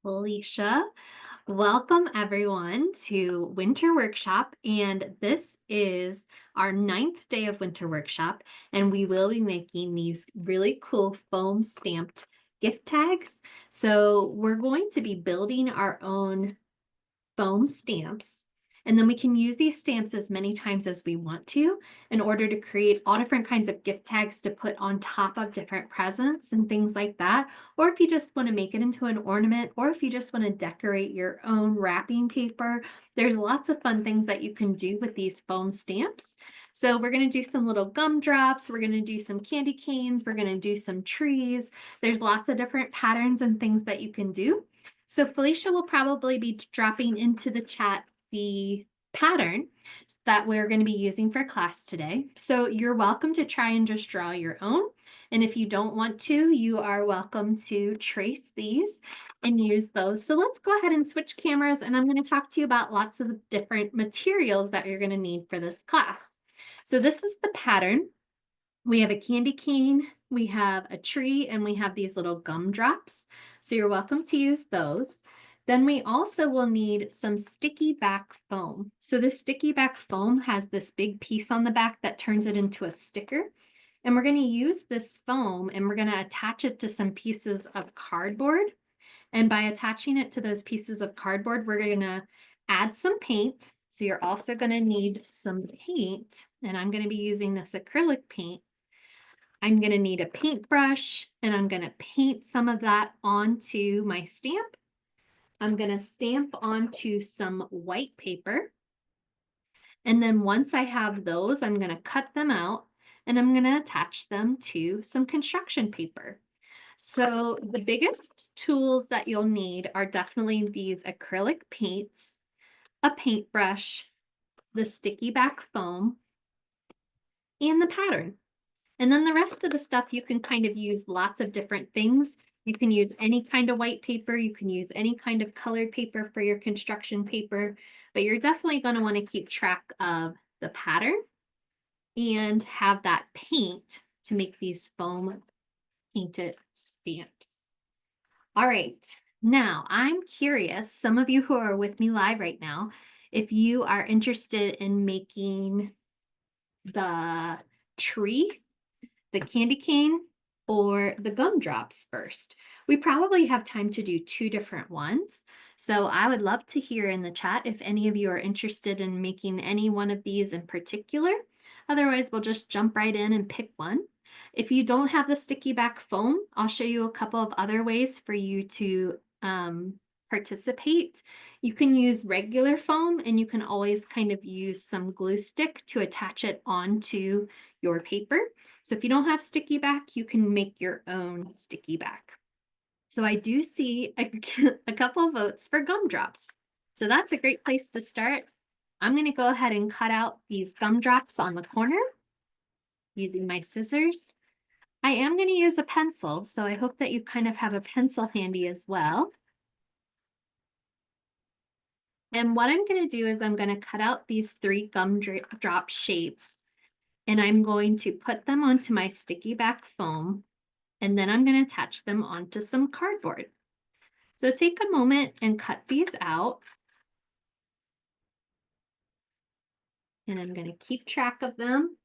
Felicia. Welcome everyone to Winter Workshop, and this is our 9th day of Winter Workshop, and we will be making these really cool foam stamped gift tags. So we're going to be building our own foam stamps. And then we can use these stamps as many times as we want to in order to create all different kinds of gift tags to put on top of different presents and things like that. Or if you just want to make it into an ornament, or if you just want to decorate your own wrapping paper, there's lots of fun things that you can do with these foam stamps. So we're going to do some little gumdrops, we're going to do some candy canes, we're going to do some trees. There's lots of different patterns and things that you can do. So Felicia will probably be dropping into the chat the pattern that we're going to be using for class today. So you're welcome to try and just draw your own. And if you don't want to, you are welcome to trace these and use those. So let's go ahead and switch cameras, and I'm going to talk to you about lots of different materials that you're going to need for this class. So this is the pattern. We have a candy cane, we have a tree, and we have these little gumdrops. So you're welcome to use those. Then we also will need some sticky back foam. So this sticky back foam has this big piece on the back that turns it into a sticker. And we're going to use this foam and we're going to attach it to some pieces of cardboard. And by attaching it to those pieces of cardboard, we're going to add some paint. So you're also going to need some paint. And I'm going to be using this acrylic paint. I'm going to need a paintbrush, and I'm going to paint some of that onto my stamp. I'm going to stamp onto some white paper. And then once I have those, I'm going to cut them out and I'm going to attach them to some construction paper. So the biggest tools that you'll need are definitely these acrylic paints, a paintbrush, the sticky back foam, and the pattern. And then the rest of the stuff, you can kind of use lots of different things. You can use any kind of white paper. You can use any kind of colored paper for your construction paper, but you're definitely going to want to keep track of the pattern and have that paint to make these foam painted stamps. All right, now I'm curious, some of you who are with me live right now, if you are interested in making the tree, the candy cane, or the gumdrops first. We probably have time to do 2 different ones. So I would love to hear in the chat if any of you are interested in making any one of these in particular. Otherwise, we'll just jump right in and pick one. If you don't have the sticky back foam, I'll show you a couple of other ways for you to participate. You can use regular foam, and you can always kind of use some glue stick to attach it onto your paper. So if you don't have sticky back, you can make your own sticky back. So I do see a couple of votes for gumdrops. So that's a great place to start. I'm going to go ahead and cut out these gumdrops on the corner using my scissors. I am going to use a pencil, so I hope that you kind of have a pencil handy as well. And what I'm going to do is I'm going to cut out these 3 gumdrop shapes, and I'm going to put them onto my sticky back foam, and then I'm going to attach them onto some cardboard. So take a moment and cut these out. And I'm going to keep track of them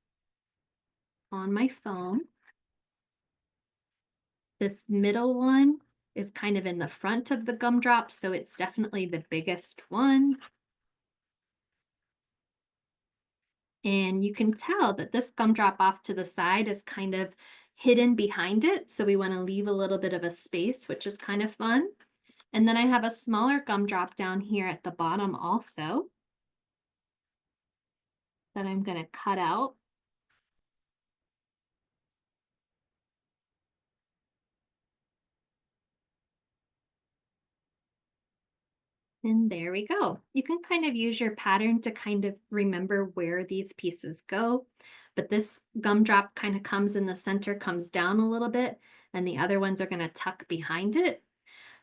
on my phone. This middle one is kind of in the front of the gumdrop, so it's definitely the biggest one. And you can tell that this gumdrop off to the side is kind of hidden behind it. So we want to leave a little bit of a space, which is kind of fun. And then I have a smaller gumdrop down here at the bottom also that I'm going to cut out. And there we go. You can kind of use your pattern to kind of remember where these pieces go. But this gumdrop kind of comes in the center, comes down a little bit, and the other ones are going to tuck behind it.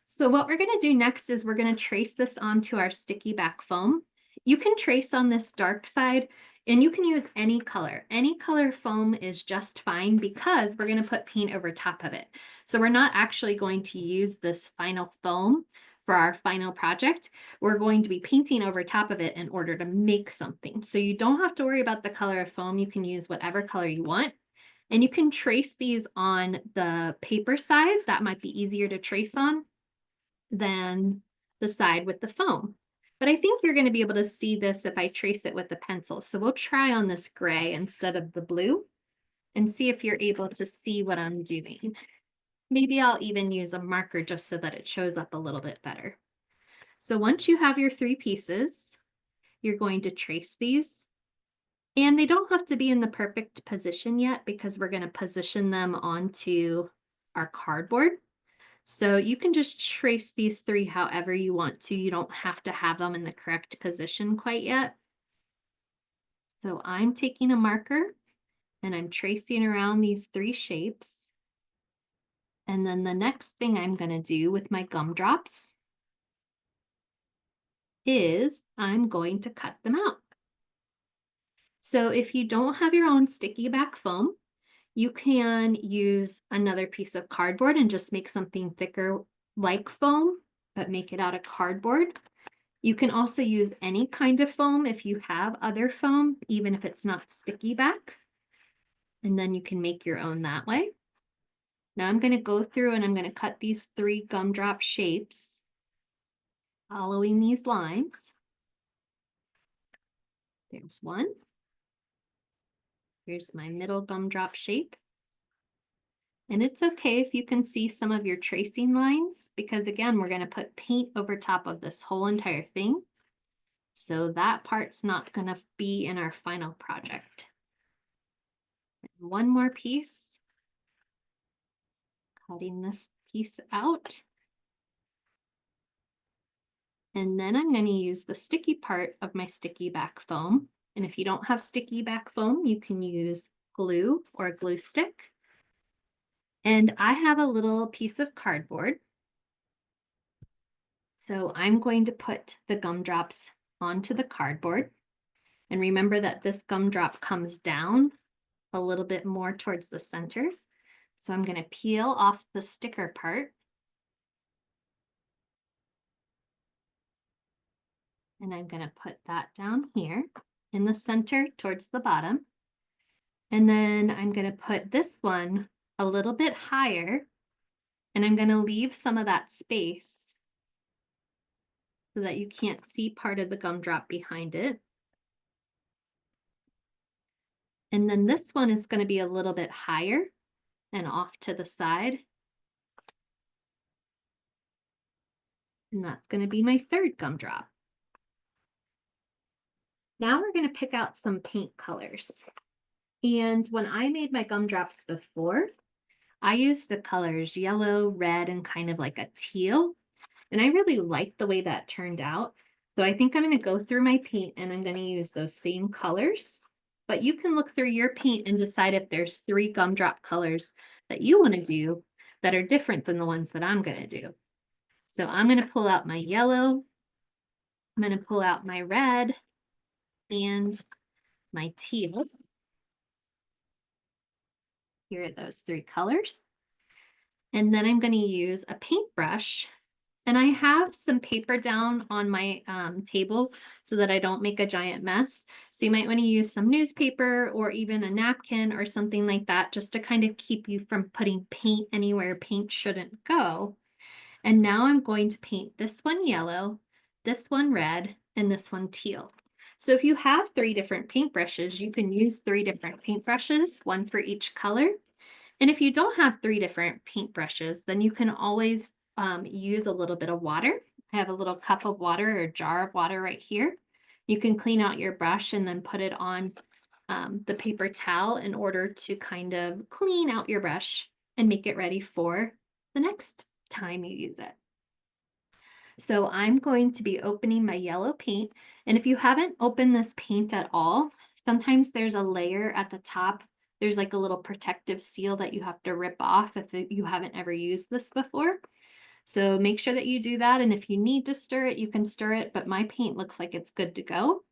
So what we're going to do next is we're going to trace this onto our sticky back foam. You can trace on this dark side. And you can use any color. Any color foam is just fine because we're going to put paint over top of it. So we're not actually going to use this final foam for our final project. We're going to be painting over top of it in order to make something. So you don't have to worry about the color of foam. You can use whatever color you want. And you can trace these on the paper side. That might be easier to trace on than the side with the foam. But I think you're going to be able to see this if I trace it with a pencil. So we'll try on this gray instead of the blue and see if you're able to see what I'm doing. Maybe I'll even use a marker just so that it shows up a little bit better. So once you have your 3 pieces, you're going to trace these. And they don't have to be in the perfect position yet because we're going to position them onto our cardboard. So you can just trace these 3 however you want to. You don't have to have them in the correct position quite yet. So I'm taking a marker and I'm tracing around these 3 shapes. And then the next thing I'm going to do with my gumdrops is I'm going to cut them out. So if you don't have your own sticky back foam, you can use another piece of cardboard and just make something thicker like foam, but make it out of cardboard. You can also use any kind of foam if you have other foam, even if it's not sticky back. And then you can make your own that way. Now I'm going to go through and I'm going to cut these 3 gumdrop shapes, following these lines. There's one. Here's my middle gumdrop shape. And it's okay if you can see some of your tracing lines, because again, we're going to put paint over top of this whole entire thing. So that part's not going to be in our final project. One more piece. Cutting this piece out. And then I'm going to use the sticky part of my sticky back foam. And if you don't have sticky back foam, you can use glue or a glue stick. And I have a little piece of cardboard. So I'm going to put the gumdrops onto the cardboard. And remember that this gumdrop comes down a little bit more towards the center. So I'm going to peel off the sticker part. And I'm going to put that down here in the center towards the bottom. And then I'm going to put this one a little bit higher. And I'm going to leave some of that space so that you can't see part of the gumdrop behind it. And then this one is going to be a little bit higher and off to the side. And that's going to be my 3rd gumdrop. Now we're going to pick out some paint colors. And when I made my gumdrops before, I used the colors yellow, red, and kind of like a teal. And I really liked the way that turned out. So I think I'm going to go through my paint and I'm going to use those same colors. But you can look through your paint and decide if there's 3 gumdrop colors that you want to do that are different than the ones that I'm going to do. So I'm going to pull out my yellow. I'm going to pull out my red and my teal. Here are those 3 colors. And then I'm going to use a paintbrush. And I have some paper down on my table so that I don't make a giant mess. So you might want to use some newspaper or even a napkin or something like that just to kind of keep you from putting paint anywhere paint shouldn't go. And now I'm going to paint this one yellow, this one red, and this one teal. So if you have 3 different paintbrushes, you can use 3 different paintbrushes, one for each color. And if you don't have 3 different paintbrushes, then you can always use a little bit of water. I have a little cup of water or jar of water right here. You can clean out your brush and then put it on the paper towel in order to kind of clean out your brush and make it ready for the next time you use it. So I'm going to be opening my yellow paint. And if you haven't opened this paint at all, sometimes there's a layer at the top. There's like a little protective seal that you have to rip off if you haven't ever used this before. So make sure that you do that. And if you need to stir it, you can stir it, but my paint looks like it's good to go.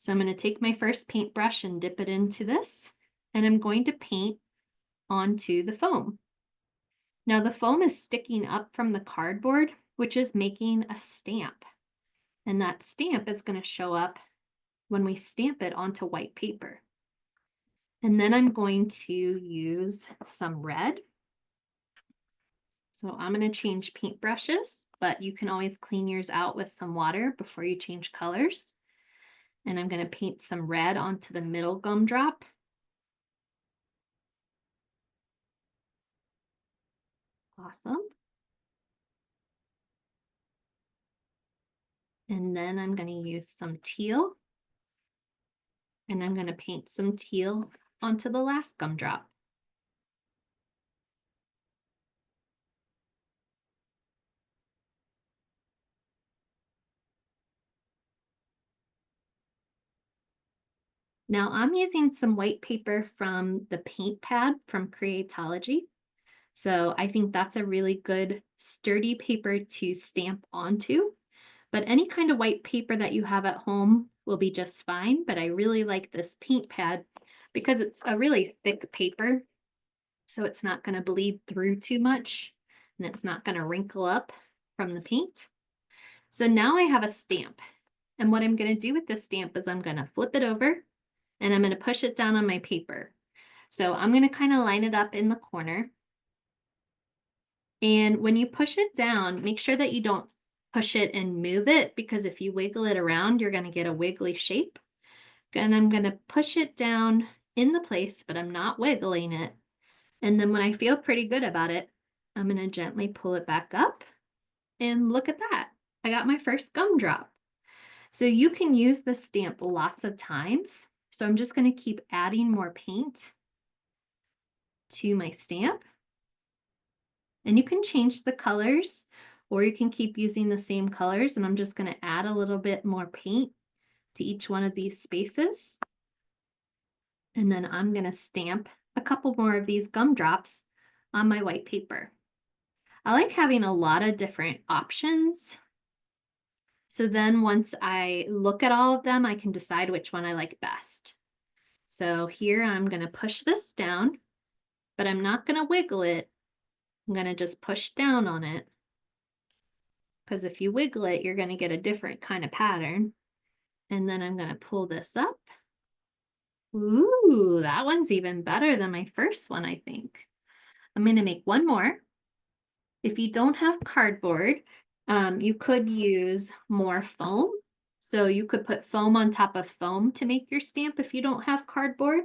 So I'm going to take my first paintbrush and dip it into this, and I'm going to paint onto the foam. Now the foam is sticking up from the cardboard, which is making a stamp. And that stamp is going to show up when we stamp it onto white paper. And then I'm going to use some red. So I'm going to change paintbrushes, but you can always clean yours out with some water before you change colors. And I'm going to paint some red onto the middle gumdrop. Awesome. And then I'm going to use some teal. And I'm going to paint some teal onto the last gumdrop. Now I'm using some white paper from the paint pad from Creatology. So I think that's a really good sturdy paper to stamp onto. But any kind of white paper that you have at home will be just fine. But I really like this paint pad because it's a really thick paper. So it's not going to bleed through too much and it's not going to wrinkle up from the paint. So now I have a stamp. And what I'm going to do with this stamp is I'm going to flip it over and I'm going to push it down on my paper. So I'm going to kind of line it up in the corner. And when you push it down, make sure that you don't push it and move it, because if you wiggle it around, you're going to get a wiggly shape. And I'm going to push it down in the place, but I'm not wiggling it. And then when I feel pretty good about it, I'm going to gently pull it back up. And look at that. I got my first gumdrop. So you can use this stamp lots of times. So I'm just going to keep adding more paint to my stamp. And you can change the colors, or you can keep using the same colors. And I'm just going to add a little bit more paint to each one of these spaces. And then I'm going to stamp a couple more of these gumdrops on my white paper. I like having a lot of different options. So then once I look at all of them, I can decide which one I like best. So here I'm going to push this down, but I'm not going to wiggle it. I'm going to just push down on it, because if you wiggle it, you're going to get a different kind of pattern. And then I'm going to pull this up. Ooh, that one's even better than my first one, I think. I'm going to make one more. If you don't have cardboard, you could use more foam. So you could put foam on top of foam to make your stamp if you don't have cardboard.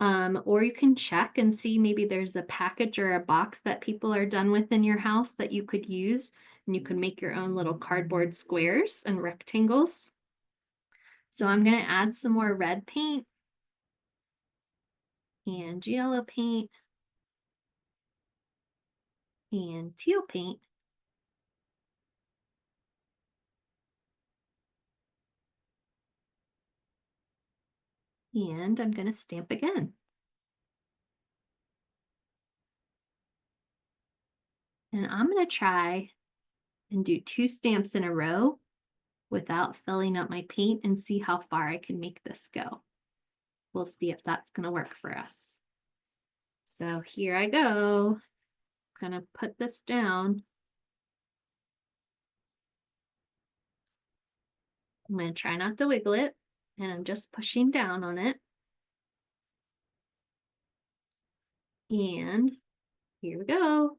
Or you can check and see maybe there's a package or a box that people are done with in your house that you could use, and you can make your own little cardboard squares and rectangles. So I'm going to add some more red paint and yellow paint and teal paint. And I'm going to stamp again. And I'm going to try and do 2 stamps in a row without filling up my paint and see how far I can make this go. We'll see if that's going to work for us. So here I go. I'm going to put this down. I'm going to try not to wiggle it, and I'm just pushing down on it. And here we go.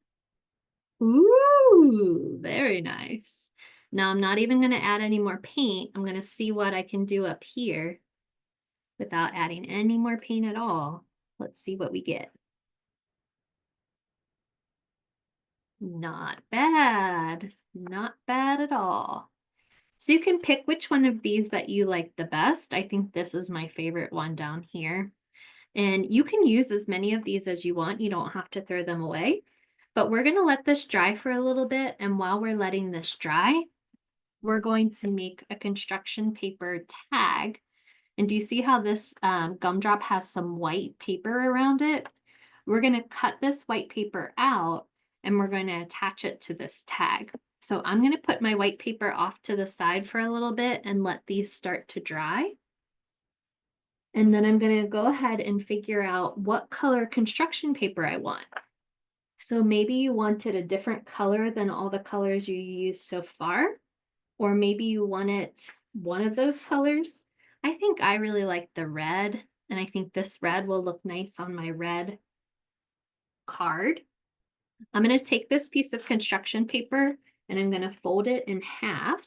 Ooh, very nice. Now I'm not even going to add any more paint. I'm going to see what I can do up here without adding any more paint at all. Let's see what we get. Not bad. Not bad at all. So you can pick which one of these that you like the best. I think this is my favorite one down here. And you can use as many of these as you want. You don't have to throw them away. But we're going to let this dry for a little bit. And while we're letting this dry, we're going to make a construction paper tag. And do you see how this gumdrop has some white paper around it? We're going to cut this white paper out and we're going to attach it to this tag. So I'm going to put my white paper off to the side for a little bit and let these start to dry. And then I'm going to go ahead and figure out what color construction paper I want. So maybe you wanted a different color than all the colors you used so far, or maybe you want it one of those colors. I think I really like the red, and I think this red will look nice on my red card. I'm going to take this piece of construction paper and I'm going to fold it in half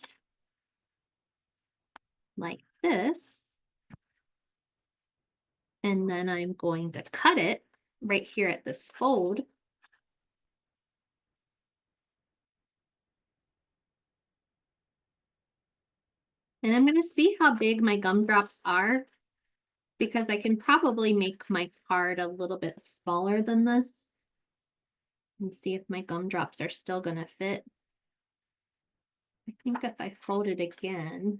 like this. And then I'm going to cut it right here at this fold. And I'm going to see how big my gumdrops are, because I can probably make my card a little bit smaller than this. And see if my gumdrops are still going to fit. I think if I fold it again,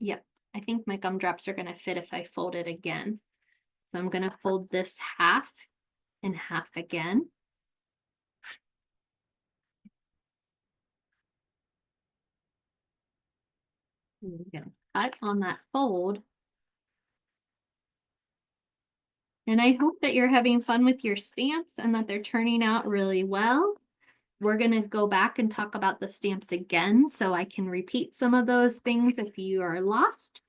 yep, I think my gumdrops are going to fit if I fold it again. So I'm going to fold this half and half again. And I'm going to cut on that fold. And I hope that you're having fun with your stamps and that they're turning out really well. We're going to go back and talk about the stamps again, so I can repeat some of those things if you are lost.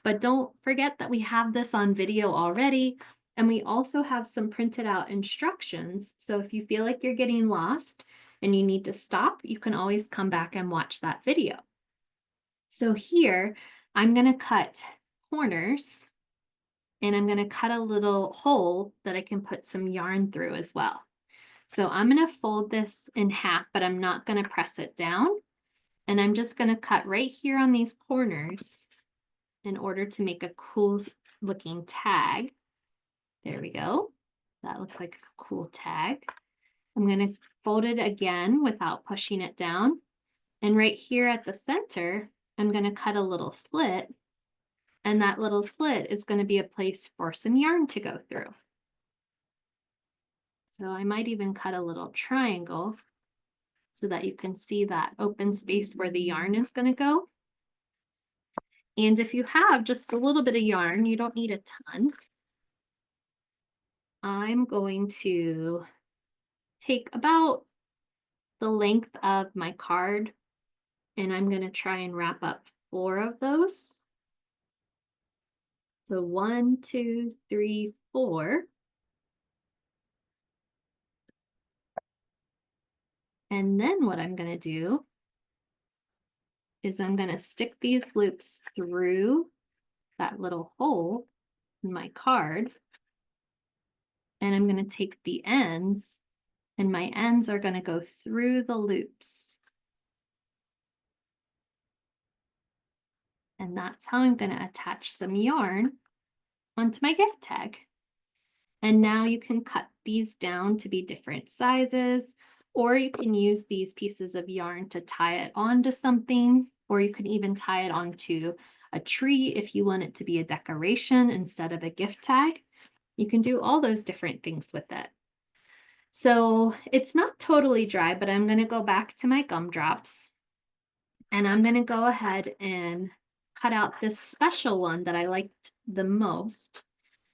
But don't forget that we have this on video already, and we also have some printed out instructions. So if you feel like you're getting lost and you need to stop, you can always come back and watch that video. So here, I'm going to cut corners, and I'm going to cut a little hole that I can put some yarn through as well. So I'm going to fold this in half, but I'm not going to press it down. And I'm just going to cut right here on these corners in order to make a cool looking tag. There we go. That looks like a cool tag. I'm going to fold it again without pushing it down. And right here at the center, I'm going to cut a little slit. And that little slit is going to be a place for some yarn to go through. So I might even cut a little triangle so that you can see that open space where the yarn is going to go. And if you have just a little bit of yarn, you don't need a ton. I'm going to take about the length of my card, and I'm going to try and wrap up 4 of those. So 1, 2, 3, 4. And then what I'm going to do is I'm going to stick these loops through that little hole in my card. And I'm going to take the ends, and my ends are going to go through the loops. And that's how I'm going to attach some yarn onto my gift tag. And now you can cut these down to be different sizes, or you can use these pieces of yarn to tie it onto something, or you can even tie it onto a tree if you want it to be a decoration instead of a gift tag. You can do all those different things with it. So it's not totally dry, but I'm going to go back to my gumdrops, and I'm going to go ahead and cut out this special one that I liked the most.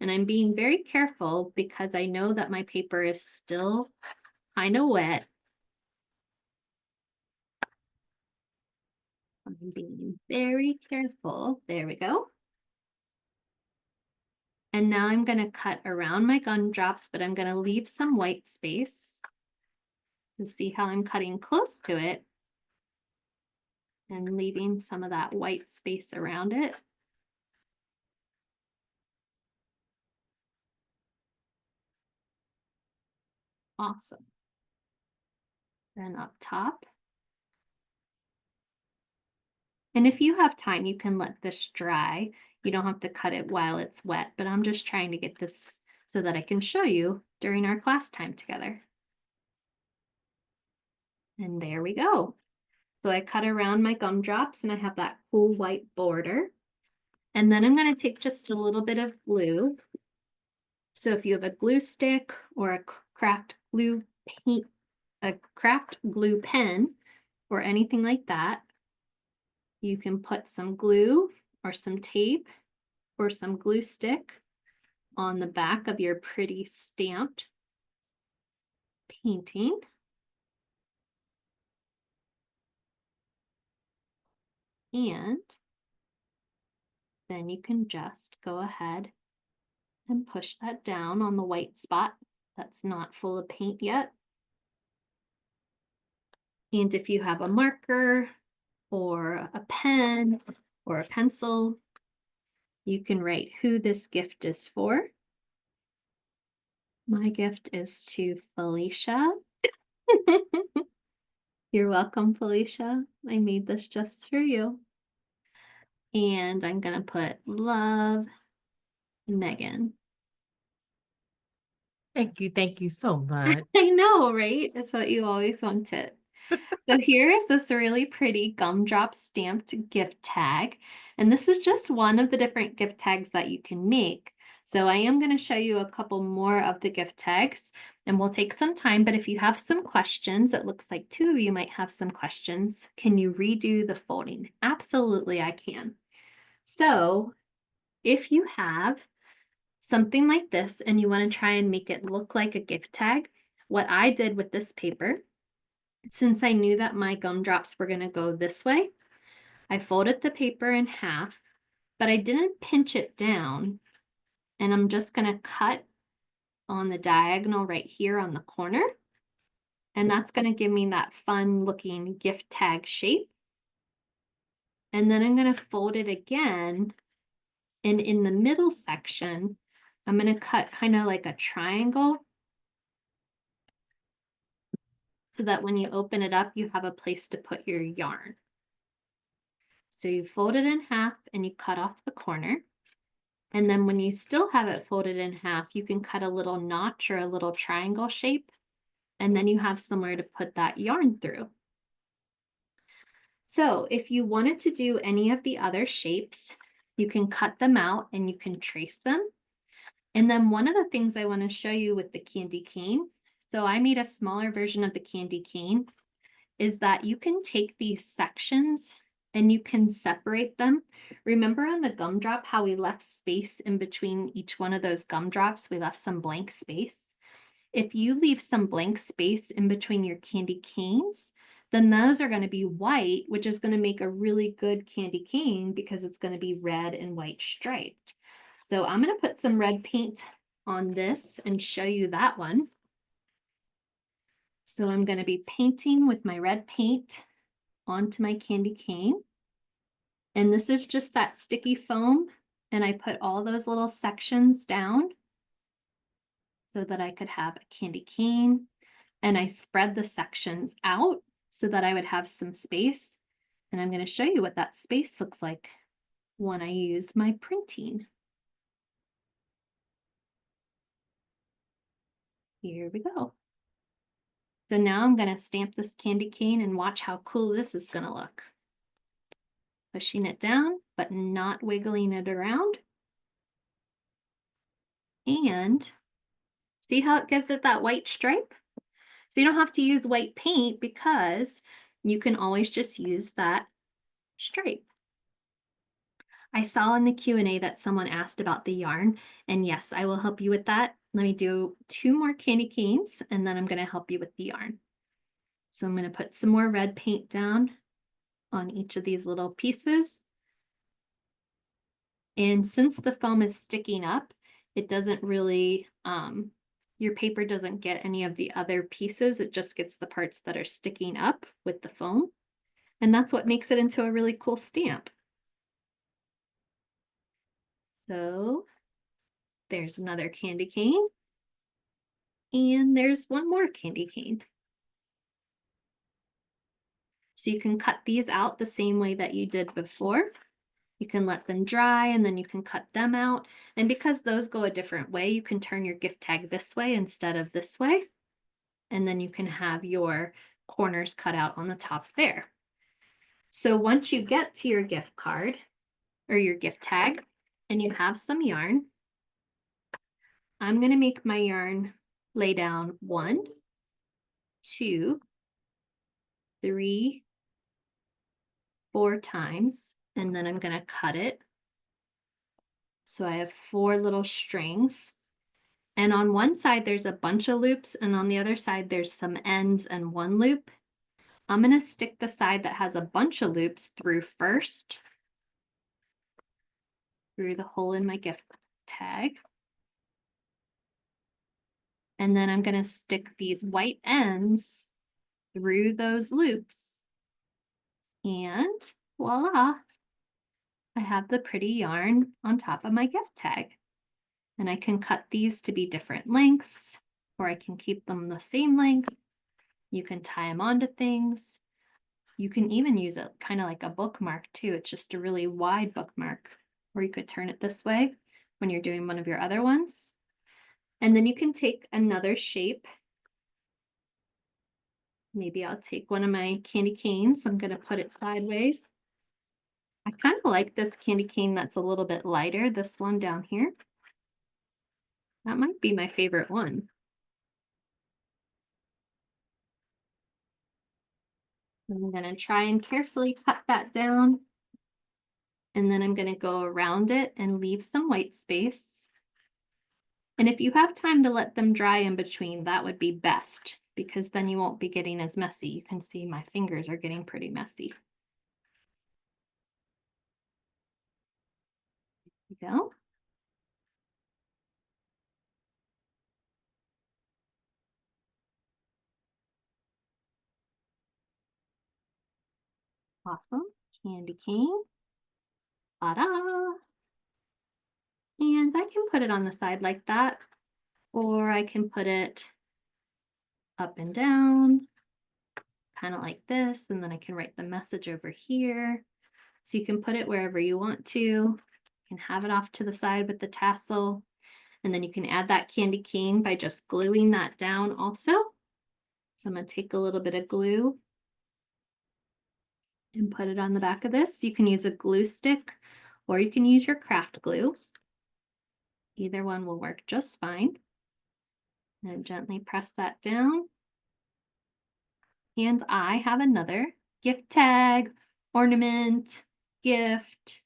And I'm being very careful because I know that my paper is still kind of wet. I'm being very careful. There we go. And now I'm going to cut around my gumdrops, but I'm going to leave some white space. So see how I'm cutting close to it and leaving some of that white space around it. Awesome. Then up top. And if you have time, you can let this dry. You don't have to cut it while it's wet, but I'm just trying to get this so that I can show you during our class time together. And there we go. So I cut around my gumdrops and I have that cool white border. And then I'm going to take just a little bit of glue. So if you have a glue stick or a craft glue paint, a craft glue pen or anything like that, you can put some glue or some tape or some glue stick on the back of your pretty stamped painting. And then you can just go ahead and push that down on the white spot that's not full of paint yet. And if you have a marker or a pen or a pencil, you can write who this gift is for. My gift is to Felicia. You're welcome, Felicia. I made this just for you. And I'm gonna put love, Megan. Thank you so much. I know, right? That's what you always wanted. So here is this really pretty gumdrop stamped gift tag. And this is just one of the different gift tags that you can make. So I am going to show you a couple more of the gift tags and we'll take some time. But if you have some questions, it looks like 2 of you might have some questions. Can you redo the folding? Absolutely, I can. So if you have something like this and you want to try and make it look like a gift tag, what I did with this paper, since I knew that my gumdrops were going to go this way, I folded the paper in half, but I didn't pinch it down. And I'm just going to cut on the diagonal right here on the corner. And that's going to give me that fun looking gift tag shape. And then I'm going to fold it again. And in the middle section, I'm going to cut kind of like a triangle so that when you open it up, you have a place to put your yarn. So you fold it in half and you cut off the corner. And then when you still have it folded in half, you can cut a little notch or a little triangle shape. And then you have somewhere to put that yarn through. So if you wanted to do any of the other shapes, you can cut them out and you can trace them. And then one of the things I want to show you with the candy cane, so I made a smaller version of the candy cane, is that you can take these sections and you can separate them. Remember on the gumdrop how we left space in between each one of those gumdrops? We left some blank space. If you leave some blank space in between your candy canes, then those are going to be white, which is going to make a really good candy cane because it's going to be red and white striped. So I'm going to put some red paint on this and show you that one. So I'm going to be painting with my red paint onto my candy cane. And this is just that sticky foam. And I put all those little sections down so that I could have a candy cane. And I spread the sections out so that I would have some space. And I'm going to show you what that space looks like when I use my printing. Here we go. So now I'm going to stamp this candy cane and watch how cool this is going to look. Pushing it down, but not wiggling it around. And see how it gives it that white stripe? So you don't have to use white paint because you can always just use that stripe. I saw in the Q&A that someone asked about the yarn, and yes, I will help you with that. Let me do 2 more candy canes, and then I'm going to help you with the yarn. So I'm going to put some more red paint down on each of these little pieces. And since the foam is sticking up, it doesn't really, your paper doesn't get any of the other pieces. It just gets the parts that are sticking up with the foam. And that's what makes it into a really cool stamp. So there's another candy cane. And there's one more candy cane. So you can cut these out the same way that you did before. You can let them dry and then you can cut them out. And because those go a different way, you can turn your gift tag this way instead of this way. And then you can have your corners cut out on the top there. So once you get to your gift card or your gift tag and you have some yarn, I'm going to make my yarn lay down 1, 2, 3, 4 times, and then I'm going to cut it So I have 4 little strings. And on one side, there's a bunch of loops, and on the other side, there's some ends and 1 loop. I'm going to stick the side that has a bunch of loops through first, through the hole in my gift tag. And then I'm going to stick these white ends through those loops. And voila, I have the pretty yarn on top of my gift tag. And I can cut these to be different lengths, or I can keep them the same length. You can tie them onto things. You can even use it kind of like a bookmark too. It's just a really wide bookmark, or you could turn it this way when you're doing one of your other ones. And then you can take another shape. Maybe I'll take one of my candy canes. I'm going to put it sideways. I kind of like this candy cane that's a little bit lighter, this one down here. That might be my favorite one. I'm going to try and carefully cut that down. And then I'm going to go around it and leave some white space. And if you have time to let them dry in between, that would be best, because then you won't be getting as messy. You can see my fingers are getting pretty messy. There you go. Awesome. Candy cane. Ta-da! And I can put it on the side like that, or I can put it up and down, kind of like this, and then I can write the message over here. So you can put it wherever you want to. You can have it off to the side with the tassel, and then you can add that candy cane by just gluing that down also. So I'm going to take a little bit of glue and put it on the back of this. You can use a glue stick, or you can use your craft glue. Either one will work just fine. And gently press that down. And I have another gift tag, ornament, gift,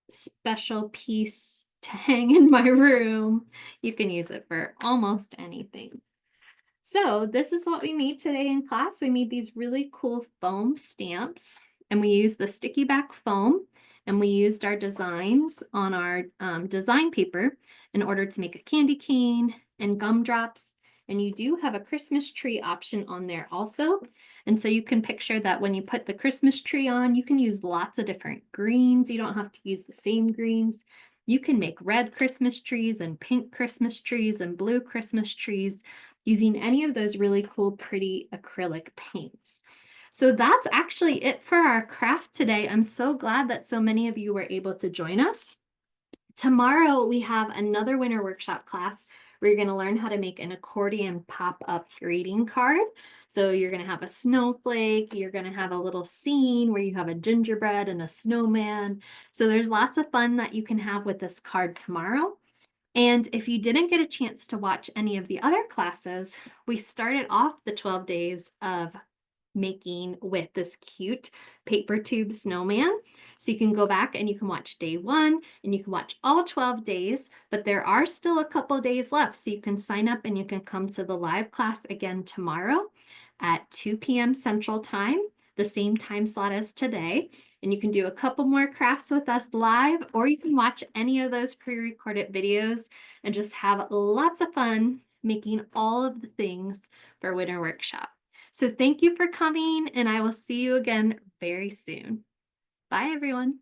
special piece to hang in my room. You can use it for almost anything. So this is what we made today in class. We made these really cool foam stamps, and we used the sticky back foam, and we used our designs on our design paper in order to make a candy cane and gumdrops. And you do have a Christmas tree option on there also. And so you can picture that when you put the Christmas tree on, you can use lots of different greens. You don't have to use the same greens. You can make red Christmas trees and pink Christmas trees and blue Christmas trees using any of those really cool, pretty acrylic paints. So that's actually it for our craft today. I'm so glad that so many of you were able to join us. Tomorrow we have another winter workshop class where you're going to learn how to make an accordion pop-up greeting card. So you're going to have a snowflake, you're going to have a little scene where you have a gingerbread and a snowman. So there's lots of fun that you can have with this card tomorrow. And if you didn't get a chance to watch any of the other classes, we started off the 12 days of making with this cute paper tube snowman. So you can go back and you can watch day 1 and you can watch all 12 days, but there are still a couple days left. So you can sign up and you can come to the live class again tomorrow at 2 p.m. Central Time, the same time slot as today. And you can do a couple more crafts with us live, or you can watch any of those pre-recorded videos and just have lots of fun making all of the things for Winter Workshop. So thank you for coming, and I will see you again very soon. Bye, everyone.